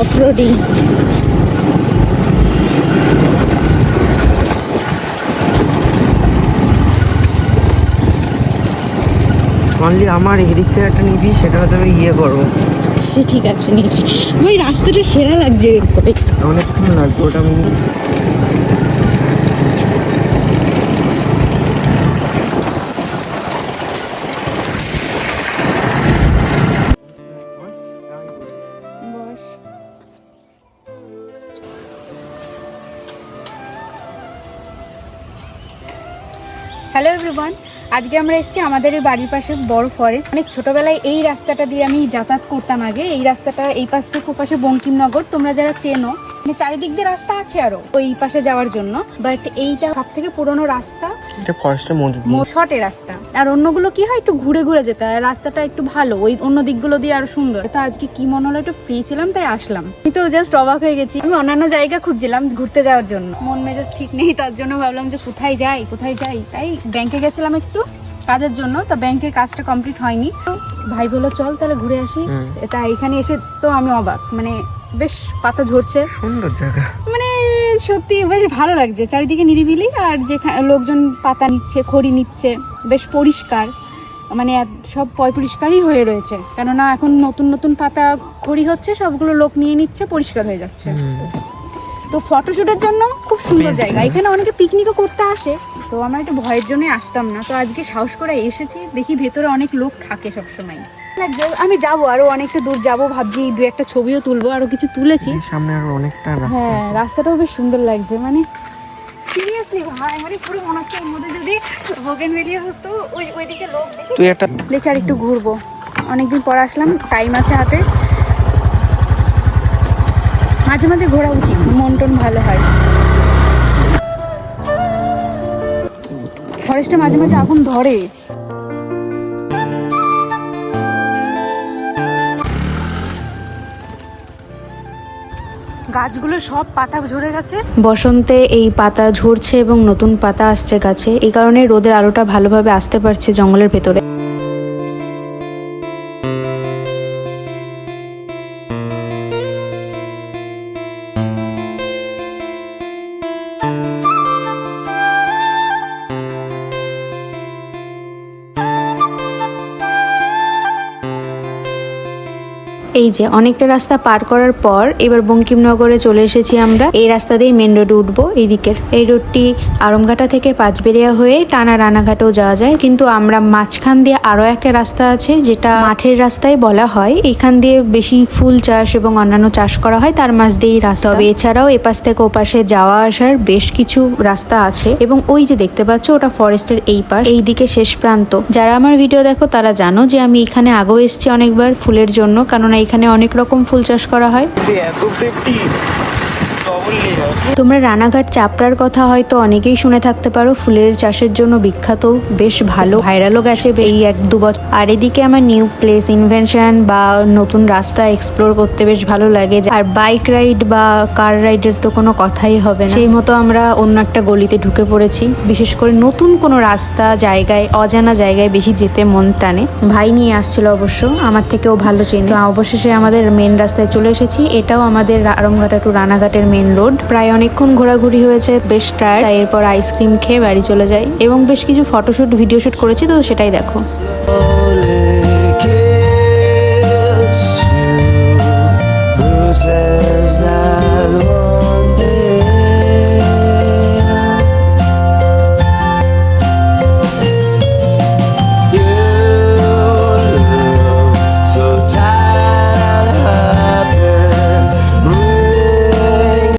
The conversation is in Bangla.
Off roading. অনলি আমার এদিক থেকে একটা নিবি, সেটা হয়তো আমি ইয়ে করবো। সে ঠিক আছে, নিবি। ভাই রাস্তাটা সেরা লাগছে করে, অনেকক্ষণ লাগবে ওটা আমি। হ্যালো এভরিওয়ান, আজকে আমরা এসেছি আমাদের এই বাড়ির পাশে বড় ফরেস্ট। অনেক ছোটবেলায় এই রাস্তাটা দিয়ে আমি যাতায়াত করতাম আগে। এই রাস্তাটা এই পাশ থেকে ও পাশে বঙ্কিমনগর, তোমরা যারা চেনো, মানে চারিদিক দিয়ে রাস্তা আছে আরো ওই পাশে যাওয়ার জন্য, বাট এইটা সব থেকে পুরোনো রাস্তা, এটা ফরেস্টের মধ্যে শর্টে রাস্তা। আর অন্যগুলো কি হয়, একটু ঘুরে ঘুরে যেতে হয়। রাস্তাটা একটু ভালো, ওই অন্য দিকগুলো দিয়ে আরো সুন্দর। তো আজকে কি মনে হলো, একটু ফ্রি ছিলাম তাই আসলাম। আমি তো জাস্ট অবাক হয়ে গেছি। আমি অন্যান্য জায়গা খুঁজছিলাম ঘুরতে যাওয়ার জন্য, মন মেজাজ ঠিক নেই, তার জন্য ভাবলাম যে কোথায় যাই। তাই ব্যাংকে গেছিলাম একটু কাজের জন্য, তো ব্যাংকের কাজটা কমপ্লিট হয়নি। তো ভাই বললো চল তাহলে ঘুরে আসি। তা এখানে এসে তো আমি অবাক, মানে বেশ পাতা ঝরছে, সুন্দর জায়গা, মানে সত্যি বেশ ভালো লাগছে। চারিদিকে নিরিবিলি, আর যেখানে লোকজন পাতা নিচ্ছে, খড়ি নিচ্ছে, বেশ পরিষ্কার, মানে সব পরিষ্কারই হয়ে রয়েছে। কেননা এখন নতুন নতুন পাতা খড়ি হচ্ছে, সবগুলো লোক নিয়ে নিচ্ছে, পরিষ্কার হয়ে যাচ্ছে। তো ফটোশুটের জন্য খুব সুন্দর জায়গা। এখানে অনেকে পিকনিকও করতে আসে, তো আমরা একটু ভয়ের জন্যই আসতাম না। তো আজকে সাহস করে এসেছি, দেখি ভেতরে অনেক লোক থাকে সবসময়। আমি যাবো, আরো অনেকটা দূর যাবো ভাবছি, দু একটা ছবিও তুলবো, আরো কিছু তুলেছি। সামনে আরো অনেকটা রাস্তা। হ্যাঁ, রাস্তাটাও বেশ সুন্দর লাগছে, মানে সিরিয়াসলি ভাই, মানে পুরো মনে হচ্ছে এর মধ্যে যদি বোগেনভেলিয়া হতো, ওইদিকে লোক তুই একটা দেখে আর একটু ঘুরবো। অনেকদিন পর আসলাম, টাইম আছে হাতে, মাঝে মাঝে ঘোরা উচিত, মন টন ভালো হয়। ফরেস্টে মাঝে মাঝে আগুন ধরে। গাছগুলো সব পাতা ঝরে গেছে। বসন্তে এই পাতা ঝরছে এবং নতুন পাতা আসছে গাছে, এই কারণে রোদের আলোটা ভালোভাবে আসতে পারছে জঙ্গলের ভেতরে। এই যে অনেকটা রাস্তা পার করার পর এবার বঙ্কিমনগরে চলে এসেছি আমরা। এই রাস্তা দিয়ে মেন রোডে উঠবো। এই দিকের এই রোডটি আরমঘাটা থেকে পাঁচবেড়িয়া হয়ে টানা রানাঘাটেও যাওয়া যায়, কিন্তু আমরা মাঝখান দিয়ে আরো একটা রাস্তা আছে যেটা মাঠের রাস্তায় বলা হয়। এখান দিয়ে বেশি ফুল চাষ এবং অন্যান্য চাষ করা হয়, তার মাঝ দিয়েই রাস্তা। তবে এছাড়াও এপাশ থেকে ওপাশে যাওয়া আসার বেশ কিছু রাস্তা আছে। এবং ওই যে দেখতে পাচ্ছ, ওটা ফরেস্টের এই পাশ, এই দিকে শেষ প্রান্ত। যারা আমার ভিডিও দেখো তারা জানো যে আমি এখানে আগেও এসেছি অনেকবার ফুলের জন্য, কারণ এখানে অনেক রকম ফুল চাষ করা হয়। তোমরা রানাঘাট চাপড়ার কথা হয়তো অনেকেই শুনে থাকতে পারো, ফুলের চাষের জন্য বিখ্যাত, বেশ ভালো ভাইরালও গেছে এই 1-2 বছর। আর এদিকে আমার নিউ প্লেস ইনভেনশন বা নতুন রাস্তা এক্সপ্লোর করতে বেশ ভালো লাগে। আর বাইক রাইড বা কার রাইডের তো কোনো কথাই হবে না। সেই মতো আমরা অন্য একটা গলিতে ঢুকে পড়েছি। বিশেষ করে নতুন কোনো রাস্তা জায়গায়, অজানা জায়গায় বেশি যেতে মন টানে। ভাই নিয়ে আসছিল অবশ্য, আমার থেকেও ভালো চেনে। তো অবশেষে আমাদের মেন রাস্তায় চলে এসেছি। এটাও আমাদের আরমঘাটা টু রানাঘাটের মেন রোড। প্রায় অনেকক্ষণ ঘোরাঘুরি হয়েছে, বেশ টায়ার্ড। তাই এরপর আইসক্রিম খেয়ে বাড়ি চলে যাই এবং বেশ কিছু ফটোশুট ভিডিও শুট করেছি, তো সেটাই দেখো।